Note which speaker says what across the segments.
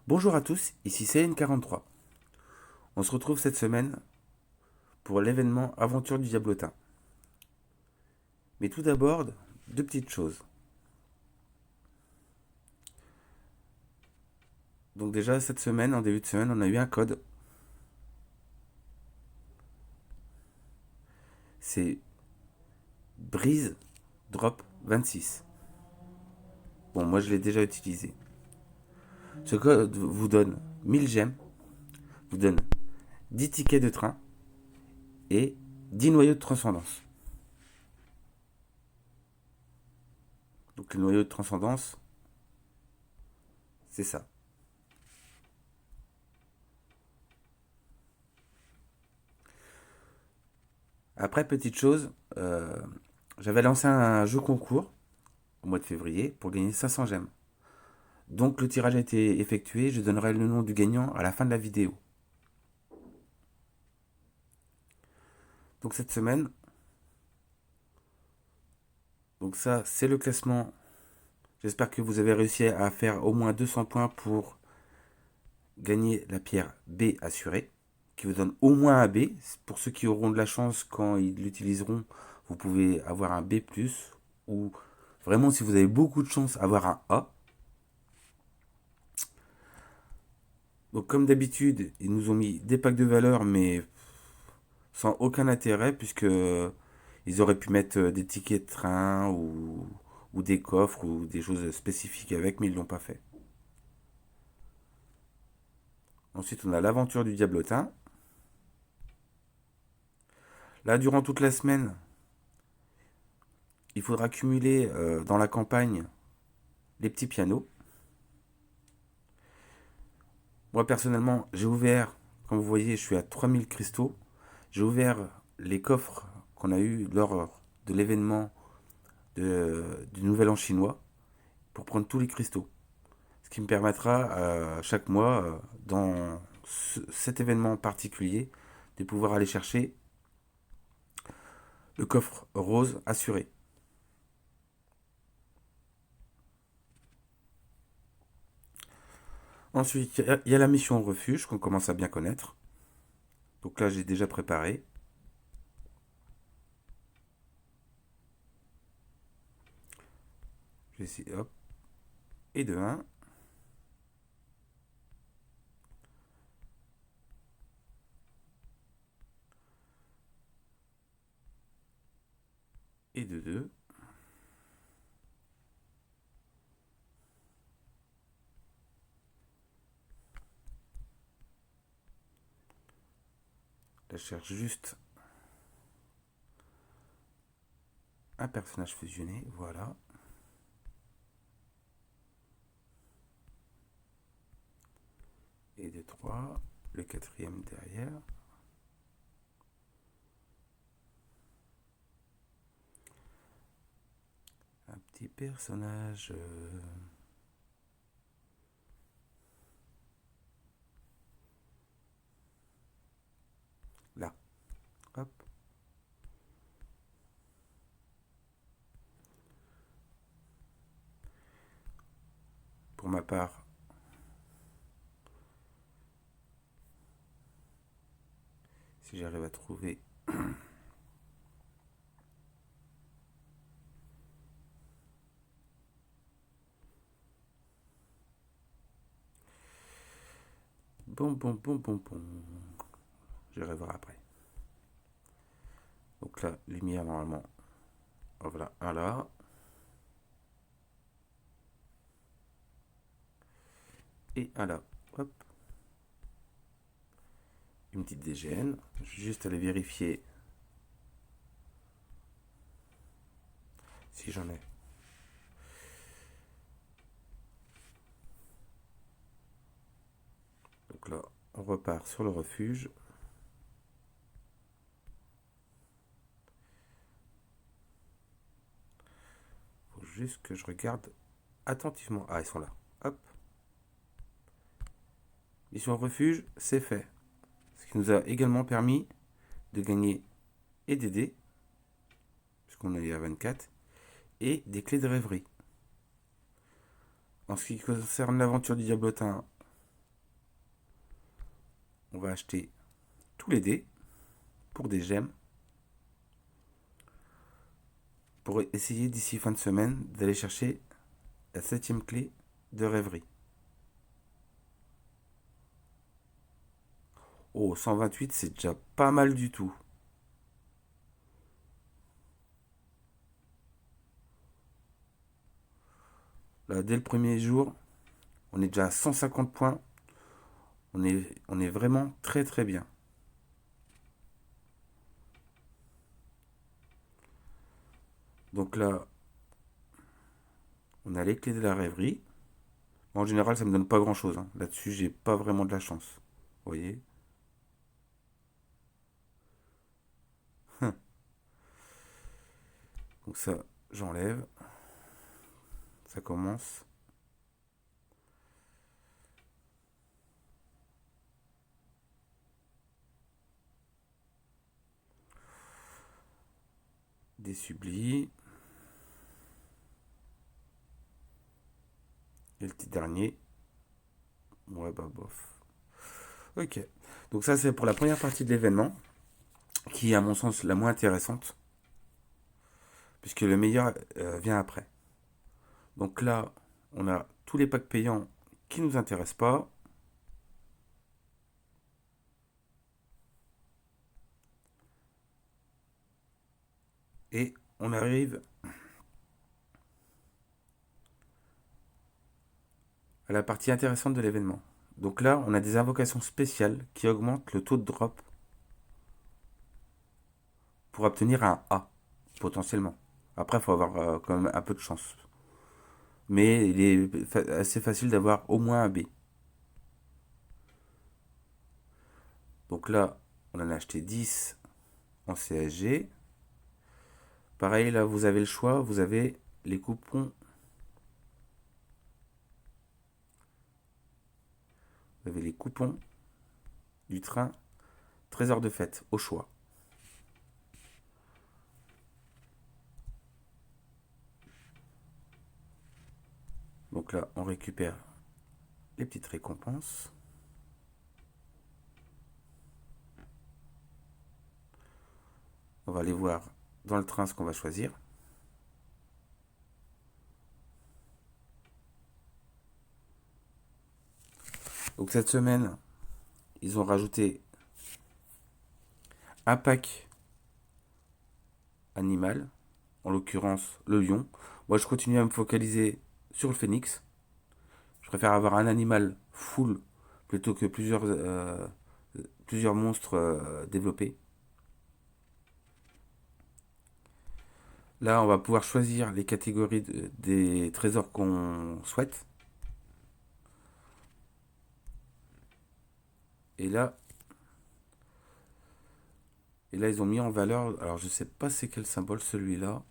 Speaker 1: Bonjour à tous, ici CN43. On se retrouve cette semaine pour l'événement Aventure du Diablotin. Mais tout d'abord, deux petites choses. Donc déjà, cette semaine, en début de semaine, on a eu un code. C'est Brise Drop 26. Bon, moi je l'ai déjà utilisé. Ce code vous donne 1000 gemmes, vous donne 10 tickets de train et 10 noyaux de transcendance. Donc les noyaux de transcendance, c'est ça. Après, petite chose, j'avais lancé un jeu concours au mois de février pour gagner 500 gemmes. Donc le tirage a été effectué, je donnerai le nom du gagnant à la fin de la vidéo. Donc cette semaine, donc ça c'est le classement. J'espère que vous avez réussi à faire au moins 200 points pour gagner la pierre B assurée, qui vous donne au moins un B. Pour ceux qui auront de la chance quand ils l'utiliseront, vous pouvez avoir un B+, ou vraiment si vous avez beaucoup de chance, avoir un A. Donc comme d'habitude, ils nous ont mis des packs de valeur, mais sans aucun intérêt, puisque ils auraient pu mettre des tickets de train ou des coffres ou des choses spécifiques avec, mais ils l'ont pas fait. Ensuite, on a l'aventure du diablotin. Là, durant toute la semaine, il faudra cumuler dans la campagne les petits pianos. Moi, personnellement, j'ai ouvert, comme vous voyez, je suis à 3000 cristaux. J'ai ouvert les coffres qu'on a eu lors de l'événement du Nouvel An chinois pour prendre tous les cristaux. Ce qui me permettra chaque mois, dans cet événement particulier, de pouvoir aller chercher le coffre rose assuré. Ensuite, il y a la mission refuge qu'on commence à bien connaître. Donc là, j'ai déjà préparé. Je vais essayer, hop, et de 1. Et de 2. Là, je cherche juste un personnage fusionné. Voilà. Et de 3. Le quatrième derrière. Un petit personnage. Là. Hop. Pour ma part, si j'arrive à trouver bon. J'irai voir après. Donc là, lumière normalement. Oh, voilà, un là. Et un là. Hop. Une petite DGN. Je vais juste aller vérifier si j'en ai. Donc là, on repart sur le refuge. Faut juste que je regarde attentivement. Ah, ils sont là. Hop. Mission refuge, c'est fait. Ce qui nous a également permis de gagner et des dés, puisqu'on est à 24, et des clés de rêverie. En ce qui concerne l'aventure du diablotin, on va acheter tous les dés pour des gemmes pour essayer d'ici fin de semaine d'aller chercher la 7e clé de rêverie. Oh, 128, c'est déjà pas mal du tout. Là, dès le premier jour, on est déjà à 150 points. On est vraiment très très bien. Donc là, on a les clés de la rêverie. En général, ça me donne pas grand chose. Là-dessus, j'ai pas vraiment de la chance. Vous voyez. Donc ça, j'enlève. Ça commence. Des sublis. Et le petit dernier. Ouais, bah bof. Ok. Donc ça, c'est pour la première partie de l'événement, qui est à mon sens la moins intéressante, puisque le meilleur vient après. Donc là, on a tous les packs payants qui ne nous intéressent pas. Et on arrive à la partie intéressante de l'événement. Donc là, on a des invocations spéciales qui augmentent le taux de drop pour obtenir un A, potentiellement. Après, il faut avoir quand même un peu de chance. Mais il est assez facile d'avoir au moins un B. Donc là, on en a acheté 10 en CSG. Pareil, là, vous avez le choix. Vous avez les coupons. Vous avez les coupons du train Trésor de fête au choix. Donc là, on récupère les petites récompenses. On va aller voir dans le train ce qu'on va choisir. Donc cette semaine, ils ont rajouté un pack animal, en l'occurrence le lion. Moi, je continue à me focaliser sur le phénix. Je préfère avoir un animal full plutôt que plusieurs monstres développés. Là, on va pouvoir choisir les catégories des trésors qu'on souhaite. Et là, ils ont mis en valeur. Alors, je sais pas c'est quel symbole celui-là.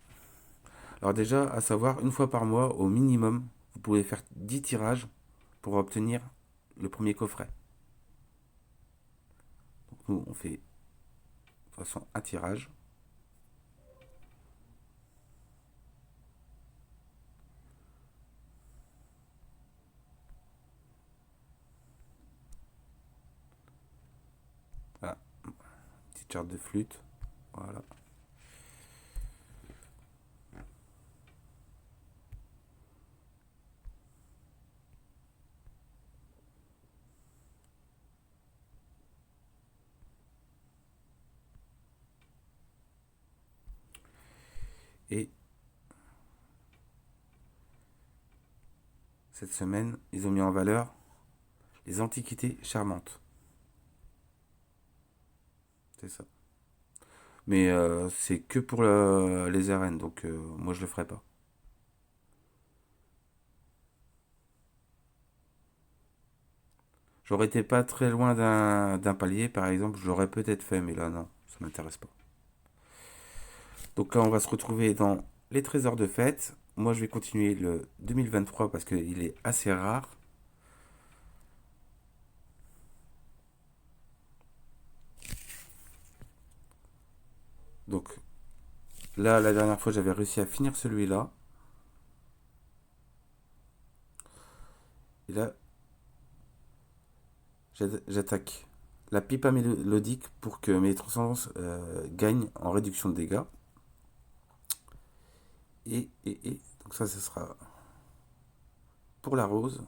Speaker 1: Alors déjà, à savoir, une fois par mois, au minimum, vous pouvez faire 10 tirages pour obtenir le premier coffret. Donc nous, on fait de toute façon un tirage. Voilà, petite charte de flûte. Voilà. Et cette semaine, ils ont mis en valeur les antiquités charmantes. C'est ça. Mais c'est que pour les arènes, donc moi je le ferai pas. J'aurais été pas très loin d'un palier, par exemple, je l'aurais peut-être fait, mais là non, ça m'intéresse pas. Donc là, on va se retrouver dans les trésors de fête. Moi, je vais continuer le 2023 parce qu'il est assez rare. Donc là, la dernière fois, j'avais réussi à finir celui-là. Et là, j'attaque la pipa mélodique pour que mes transcendances gagnent en réduction de dégâts. Donc ça, ce sera pour la rose.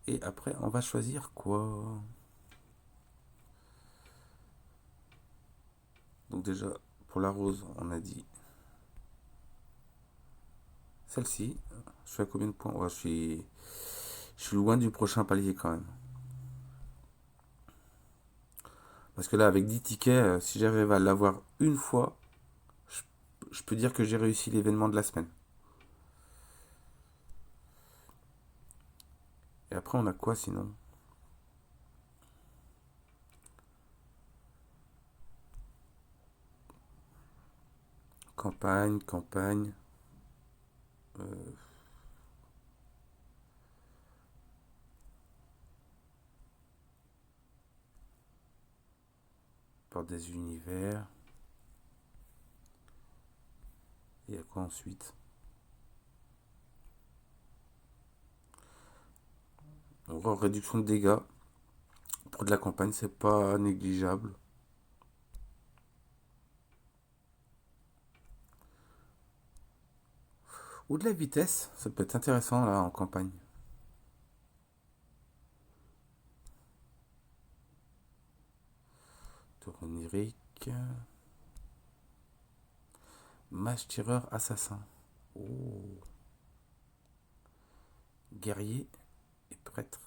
Speaker 1: Et après, on va choisir quoi? Donc déjà, pour la rose, on a dit celle-ci. Je suis à combien de points? Ouais, je suis loin du prochain palier quand même. Parce que là, avec 10 tickets, si j'arrive à l'avoir une fois, je, je peux dire que j'ai réussi l'événement de la semaine. Et après, on a quoi sinon? Campagne, campagne. euh, Porte des univers. Et à quoi ensuite? Donc, réduction de dégâts. Pour de la campagne, c'est pas négligeable. Ou de la vitesse, ça peut être intéressant là en campagne. Tour onirique. Mage tireur assassin. Oh. Guerrier et prêtre.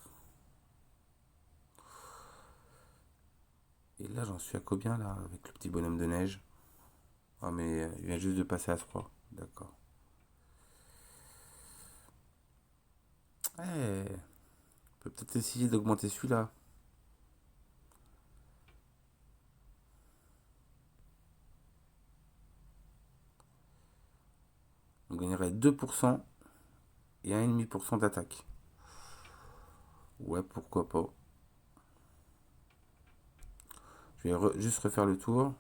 Speaker 1: Et là, j'en suis à combien là avec le petit bonhomme de neige? Ah, mais il vient juste de passer à 3. D'accord. Eh, on peut peut-être essayer d'augmenter celui-là. On gagnerait 2% et 1,5% d'attaque. Ouais, pourquoi pas. Je vais juste refaire le tour.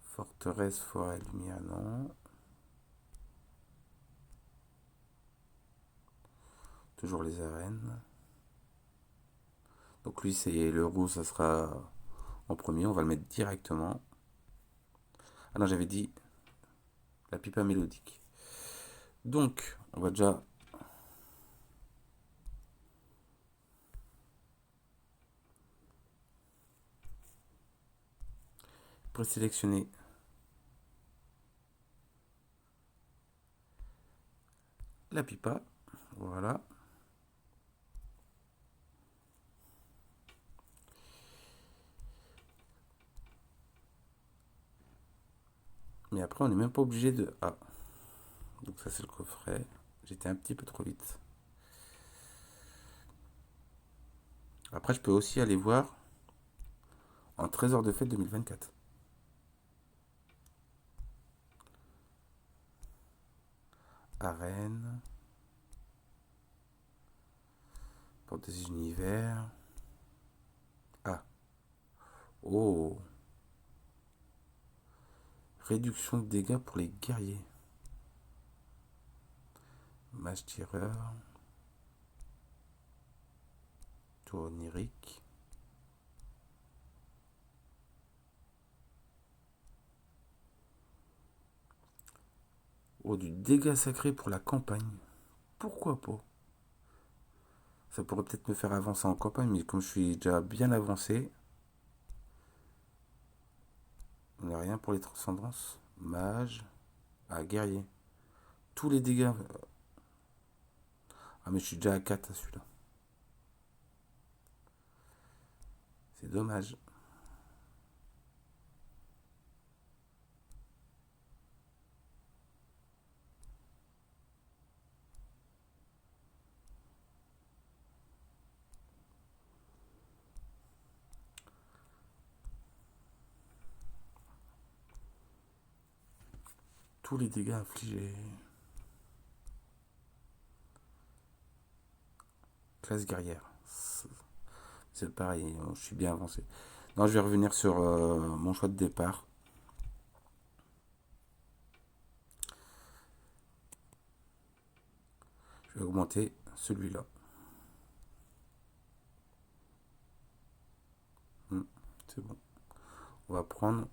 Speaker 1: Forteresse, forêt, lumière, non. Toujours les arènes. Donc lui, c'est le roux, ça sera en premier. On va le mettre directement. Ah non, j'avais dit la pipa mélodique. Donc, on va déjà présélectionner la pipa. Voilà. Mais après, on n'est même pas obligé de... Ah, donc ça c'est le coffret. J'étais un petit peu trop vite. Après, je peux aussi aller voir en trésor de fête 2024. Arène. Porte des univers. Ah. Oh. Réduction de dégâts pour les guerriers. Mage tireur. Tour onirique. Oh, du dégât sacré pour la campagne. Pourquoi pas? Ça pourrait peut-être me faire avancer en campagne, mais comme je suis déjà bien avancé, on n'a rien pour les transcendances. Mage. Ah, guerrier. Tous les dégâts. Ah, mais je suis déjà à 4 à celui-là. C'est dommage. Tous les dégâts infligés. Classe guerrière. C'est pareil, je suis bien avancé. Non, je vais revenir sur mon choix de départ. Je vais augmenter celui-là. C'est bon. On va prendre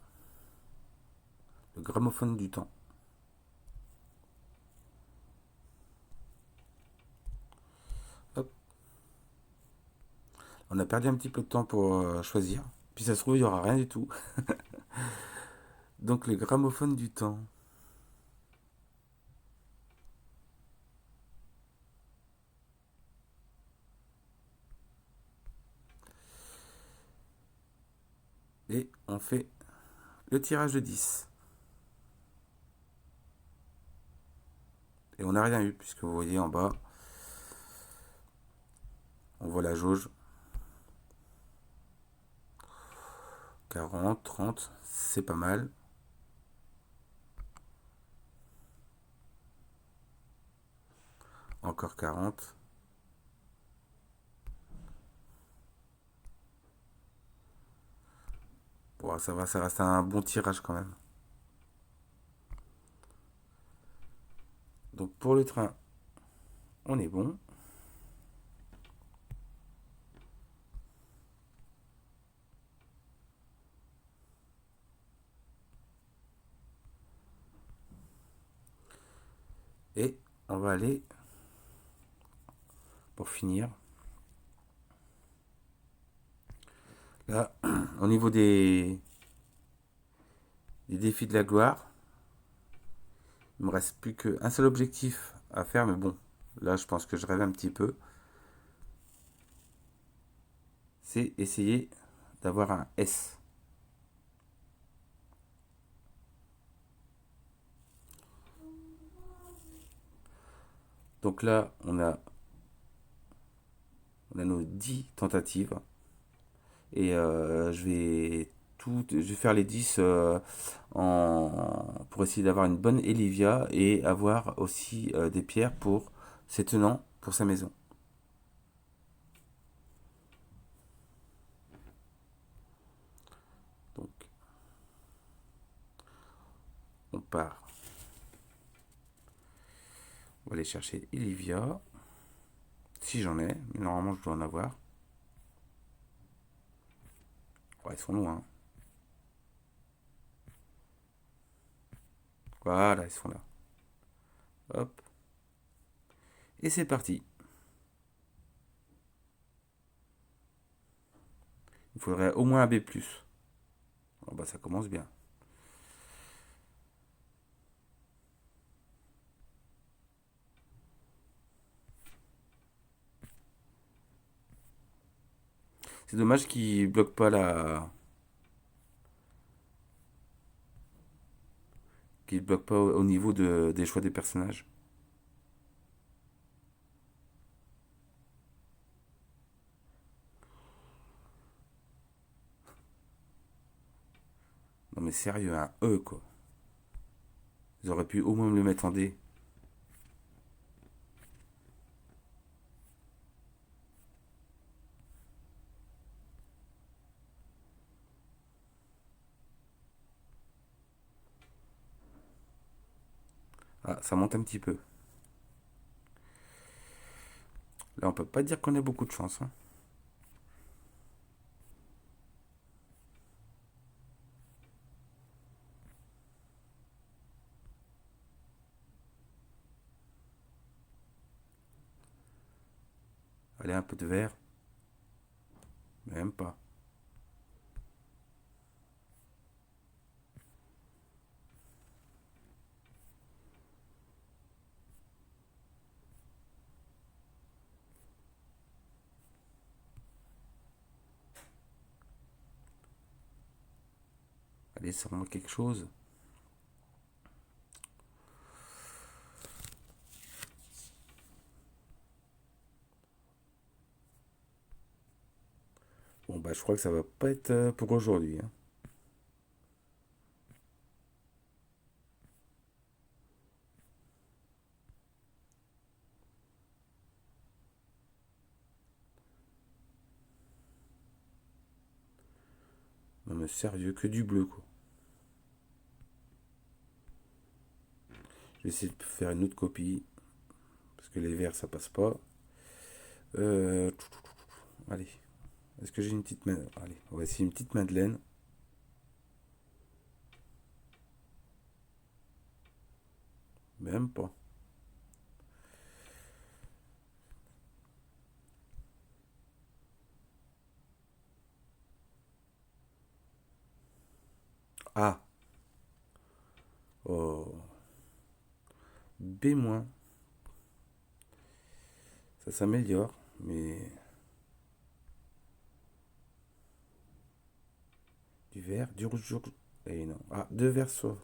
Speaker 1: le gramophone du temps. Hop. On a perdu un petit peu de temps pour choisir. Puis ça se trouve, il n'y aura rien du tout. Donc le gramophone du temps. Et on fait le tirage de 10. Et on n'a rien eu, puisque vous voyez en bas, on voit la jauge. 40, 30, c'est pas mal. Encore 40. Bon, ça va, ça reste un bon tirage quand même. Donc pour le train, on est bon. Et on va aller, pour finir, là, au niveau des défis de la gloire, il me reste plus qu'un seul objectif à faire, mais bon, là je pense que je rêve un petit peu. C'est essayer d'avoir un S. Donc là, on a nos 10 tentatives. Et je vais faire les 10 pour essayer d'avoir une bonne Elivia et avoir aussi des pierres pour ses tenants pour sa maison. Donc, on part. On va aller chercher Elivia. Si j'en ai, mais normalement je dois en avoir. Ouais, ils sont loin. Voilà, ils sont là. Hop. Et c'est parti. Il faudrait au moins un B+. Bon, bah ça commence bien. C'est dommage qu'il bloque pas qu'il bloque pas au niveau des choix des personnages. Non mais sérieux, un E quoi. Ils auraient pu au moins me le mettre en D. Ah, ça monte un petit peu. Là, on peut pas dire qu'on a beaucoup de chance, hein. Allez, un peu de vert. Même pas. Allez, sors-moi quelque chose. Bon, bah, je crois que ça va pas être pour aujourd'hui, hein. Non, mais sérieux, que du bleu, quoi. Je vais essayer de faire une autre copie. Parce que les verts, ça passe pas. Allez. Est-ce que j'ai une petite madeleine? Allez, on va essayer une petite madeleine. Même pas. Ah. Oh. B-. Ça s'améliore, mais du vert, du rouge, du rouge. Et non. Ah, deux verts soit.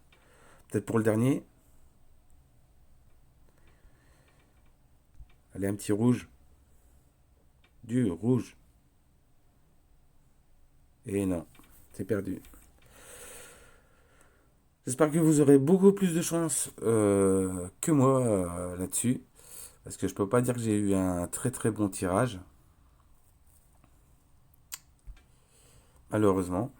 Speaker 1: Peut-être pour le dernier. Allez, un petit rouge. Du rouge. Et non. C'est perdu. J'espère que vous aurez beaucoup plus de chance que moi là-dessus. Parce que je peux pas dire que j'ai eu un très très bon tirage. Malheureusement.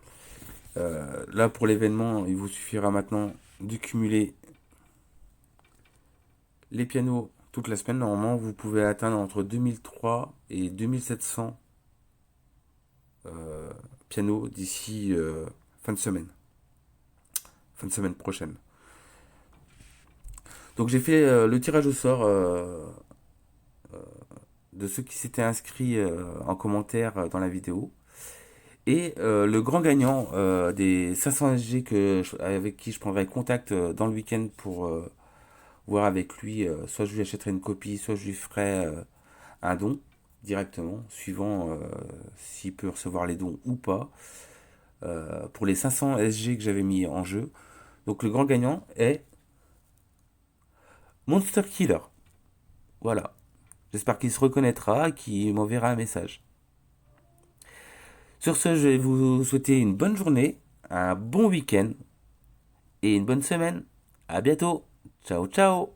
Speaker 1: Là pour l'événement, il vous suffira maintenant de cumuler les pianos toute la semaine. Normalement, vous pouvez atteindre entre 2003 et 2700 pianos d'ici fin de semaine. Fin de semaine prochaine. Donc j'ai fait le tirage au sort de ceux qui s'étaient inscrits en commentaire dans la vidéo. Et le grand gagnant des 500 SG avec qui je prendrai contact dans le week-end pour voir avec lui, soit je lui achèterai une copie, soit je lui ferai un don directement, suivant s'il peut recevoir les dons ou pas, pour les 500 SG que j'avais mis en jeu. Donc le grand gagnant est Monster Killer. Voilà. J'espère qu'il se reconnaîtra et qu'il m'enverra un message. Sur ce, je vais vous souhaiter une bonne journée, un bon week-end et une bonne semaine. À bientôt. Ciao, ciao.